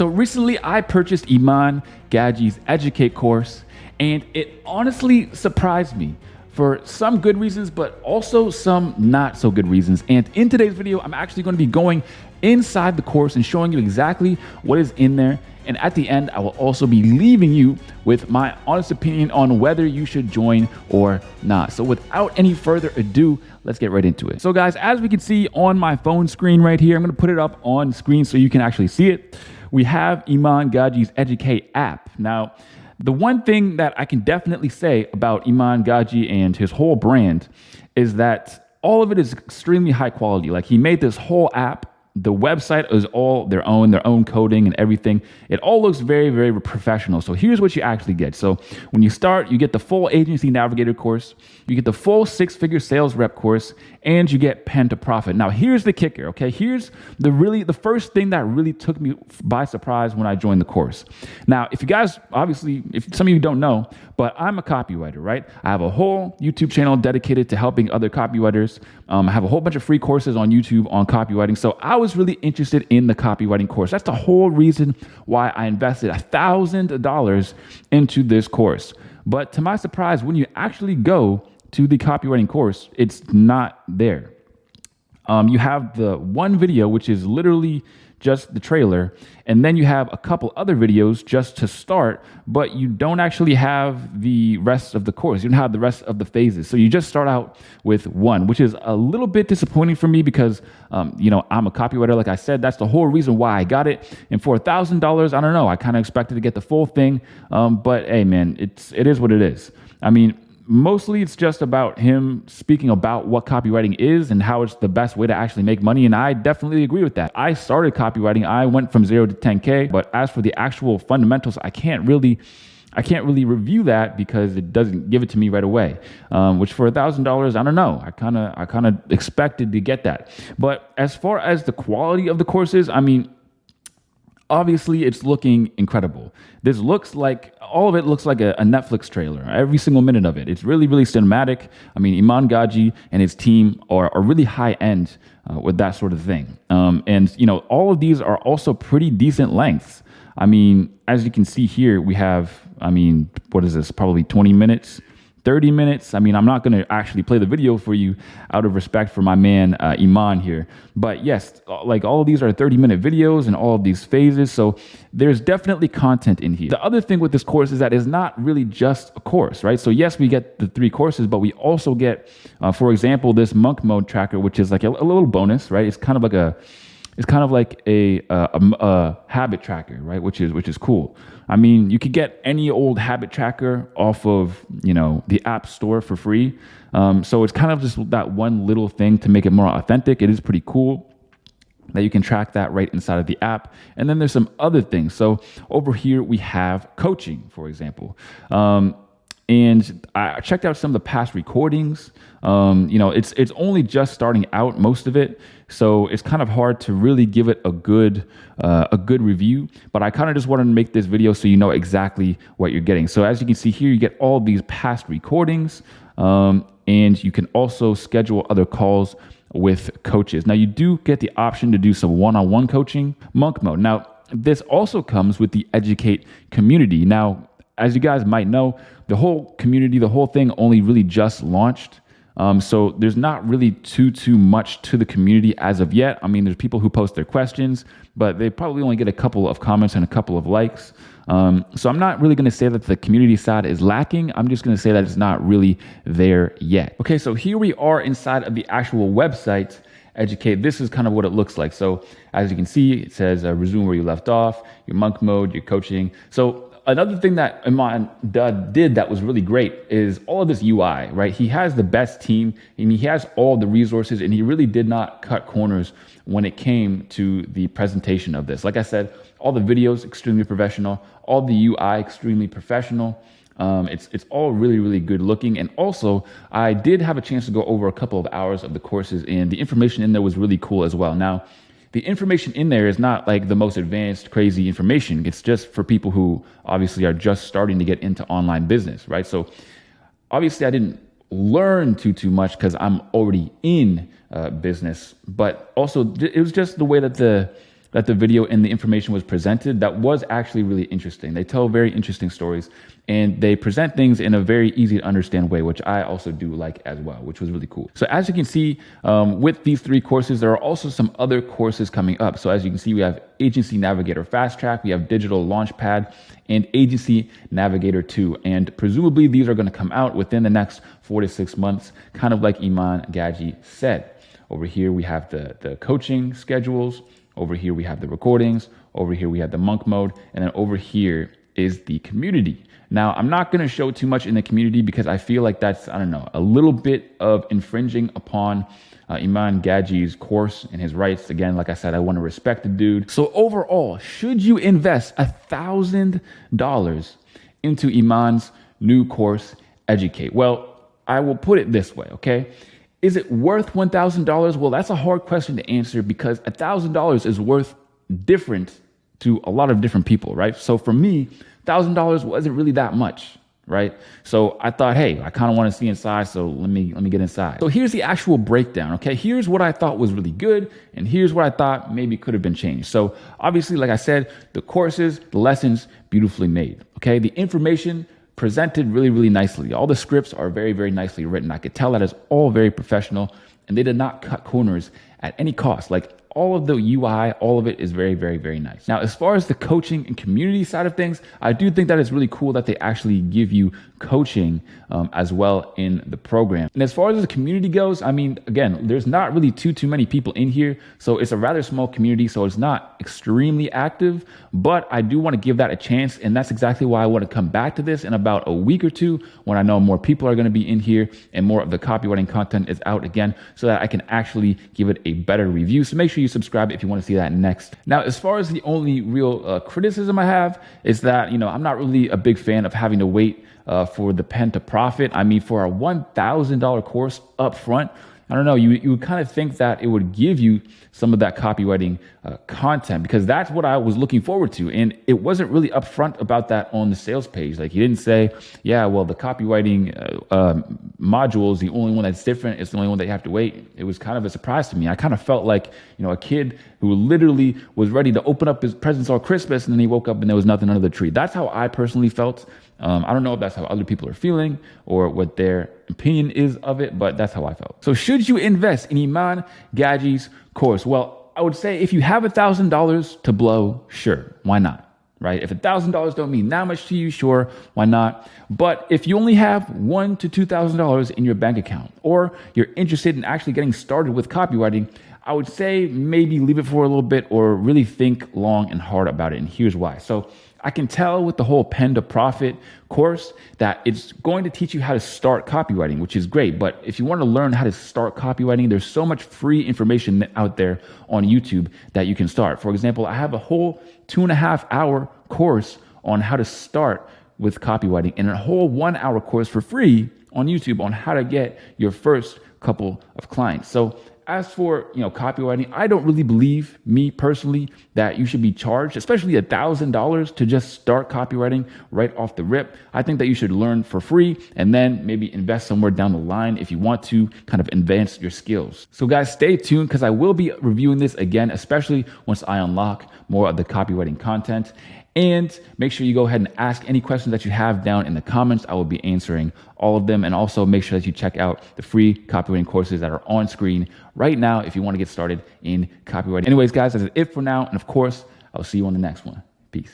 So recently I purchased Iman Gadzhi's Educate course, and it honestly surprised me for some good reasons, but also some not so good reasons. And in today's video, I'm actually going to be going inside the course and showing you exactly what is in there. And at the end, I will also be leaving you with my honest opinion on whether you should join or not. So without any further ado, let's get right into it. So guys, as we can see on my phone screen right here, I'm going to put it up on screen so you can actually see it. We have Iman Gadzhi's Educate app. Now, the one thing that I can definitely say about Iman Gadzhi and his whole brand is that all of it is extremely high quality. Like, he made this whole app. The website is all their own coding and everything. It all looks very, very professional. So here's what you actually get. So when you start, you get the full Agency Navigator course, you get the full 6-figure sales rep course, and you get Pen to Profit. Now here's the kicker, okay? Here's the first thing that really took me by surprise when I joined the course. Now, if you guys, obviously, if some of you don't know, but I'm a copywriter, right? I have a whole YouTube channel dedicated to helping other copywriters. I have a whole bunch of free courses on YouTube on copywriting. So I was really interested in the copywriting course. That's the whole reason why I invested $1,000 into this course. But to my surprise, when you actually go to the copywriting course, it's not there. You have the one video, which is literally just the trailer, and then you have a couple other videos just to start, but you don't actually have the rest of the course. You don't have the rest of the phases. So you just start out with one, which is a little bit disappointing for me because, I'm a copywriter. Like I said, that's the whole reason why I got it. And for $1,000, I don't know, I kind of expected to get the full thing. But hey, man, it is what it is. I mean, mostly it's just about him speaking about what copywriting is and how it's the best way to actually make money. And I definitely agree with that. I started copywriting. I went from 0 to 10K, but as for the actual fundamentals, I can't really review that because it doesn't give it to me right away. Which for $1,000, I don't know. I kind of expected to get that. But as far as the quality of the courses, I mean, obviously, it's looking incredible. All of it looks like a Netflix trailer, every single minute of it. It's really, really cinematic. I mean, Iman Gadzhi and his team are really high end with that sort of thing. And all of these are also pretty decent lengths. I mean, as you can see here, we have, what is this? Probably 20 minutes. 30 minutes. I mean, I'm not going to actually play the video for you out of respect for my man, Iman here. But yes, like all of these are 30-minute videos and all of these phases. So there's definitely content in here. The other thing with this course is that it's not really just a course, right? So yes, we get the 3 courses, but we also get, for example, this monk mode tracker, which is like a little bonus, right? It's kind of like a habit tracker, right? Which is cool. I mean, you could get any old habit tracker off of, the App Store for free. So it's kind of just that one little thing to make it more authentic. It is pretty cool that you can track that right inside of the app. And then there's some other things. So over here we have coaching, for example. And I checked out some of the past recordings. It's only just starting out, most of it, so it's kind of hard to really give it a good review. But I kind of just wanted to make this video so you know exactly what you're getting. So as you can see here, you get all these past recordings, and you can also schedule other calls with coaches. Now, you do get the option to do some one-on-one coaching, monk mode. Now, this also comes with the Educate community. Now, as you guys might know, the whole community, the whole thing only really just launched. So there's not really too much to the community as of yet. I mean, there's people who post their questions, but they probably only get a couple of comments and a couple of likes. So I'm not really going to say that the community side is lacking. I'm just going to say that it's not really there yet. Okay, so here we are inside of the actual website, Educate. This is kind of what it looks like. So as you can see, it says resume where you left off, your monk mode, your coaching. So another thing that Iman did that was really great is all of this UI, right? He has the best team and he has all the resources, and he really did not cut corners when it came to the presentation of this. Like I said, all the videos extremely professional, all the UI extremely professional. It's all really, really good looking. And also, I did have a chance to go over a couple of hours of the courses, and the information in there was really cool as well. Now, the information in there is not like the most advanced, crazy information. It's just for people who obviously are just starting to get into online business, right? So obviously I didn't learn too much because I'm already in business, but also it was just the way that that the video and the information was presented that was actually really interesting. They tell very interesting stories and they present things in a very easy to understand way, which I also do like as well, which was really cool. So as you can see, with these 3 courses, there are also some other courses coming up. So as you can see, we have Agency Navigator Fast Track, we have Digital Launchpad, and Agency Navigator 2. And presumably these are going to come out within the next 4 to 6 months, kind of like Iman Gadzhi said. Over here, we have the coaching schedules. Over here, we have the recordings. Over here, we have the monk mode. And then over here is the community. Now, I'm not going to show too much in the community because I feel like that's, I don't know, a little bit of infringing upon Iman Gadzhi's course and his rights. Again, like I said, I want to respect the dude. So overall, should you invest $1,000 into Iman's new course, Educate? Well, I will put it this way, okay? Is it worth $1,000? Well, that's a hard question to answer because $1,000 is worth different to a lot of different people, right? So for me, $1,000 wasn't really that much, right? So I thought, hey, I kind of want to see inside, so let me get inside. So here's the actual breakdown, okay? Here's what I thought was really good, and here's what I thought maybe could have been changed. So obviously, like I said, the courses, the lessons, beautifully made, okay? The information presented really, really nicely. All the scripts are very, very nicely written. I could tell that it's all very professional, and they did not cut corners at any cost. Like all of the UI, all of it is very, very, very nice. Now, as far as the coaching and community side of things, I do think that it's really cool that they actually give you coaching as well in the program. And as far as the community goes, I mean, again, there's not really too many people in here. So it's a rather small community. So it's not extremely active, but I do want to give that a chance. And that's exactly why I want to come back to this in about a week or two when I know more people are going to be in here and more of the copywriting content is out again so that I can actually give it a better review. So make sure you subscribe if you want to see that next. Now, as far as the only real criticism I have is that, I'm not really a big fan of having to wait for the pen to profit. I mean, for a $1,000 course up front, I don't know, you would kind of think that it would give you some of that copywriting content because that's what I was looking forward to. And it wasn't really upfront about that on the sales page. Like he didn't say, yeah, well, the copywriting module is the only one that's different. It's the only one that you have to wait. It was kind of a surprise to me. I kind of felt like, a kid who literally was ready to open up his presents all Christmas and then he woke up and there was nothing under the tree. That's how I personally felt. I don't know if that's how other people are feeling or what their opinion is of it, but that's how I felt. So should you invest in Iman Gadzhi's course? Well, I would say if you have $1,000 to blow, sure, why not? Right? If $1,000 don't mean that much to you, sure, why not? But if you only have $1,000 to $2,000 in your bank account, or you're interested in actually getting started with copywriting, I would say maybe leave it for a little bit or really think long and hard about it. And here's why. So I can tell with the whole Pen to Profit course that it's going to teach you how to start copywriting, which is great. But if you want to learn how to start copywriting, there's so much free information out there on YouTube that you can start. For example, I have a whole 2.5-hour course on how to start with copywriting and a whole 1-hour course for free on YouTube on how to get your first couple of clients. So as for, copywriting, I don't really believe, me personally, that you should be charged, especially $1,000 to just start copywriting right off the rip. I think that you should learn for free and then maybe invest somewhere down the line if you want to kind of advance your skills. So guys, stay tuned because I will be reviewing this again, especially once I unlock more of the copywriting content. And make sure you go ahead and ask any questions that you have down in the comments. I will be answering all of them. And also make sure that you check out the free copywriting courses that are on screen right now if you want to get started in copywriting. Anyways, guys, that's it for now. And of course, I'll see you on the next one. Peace.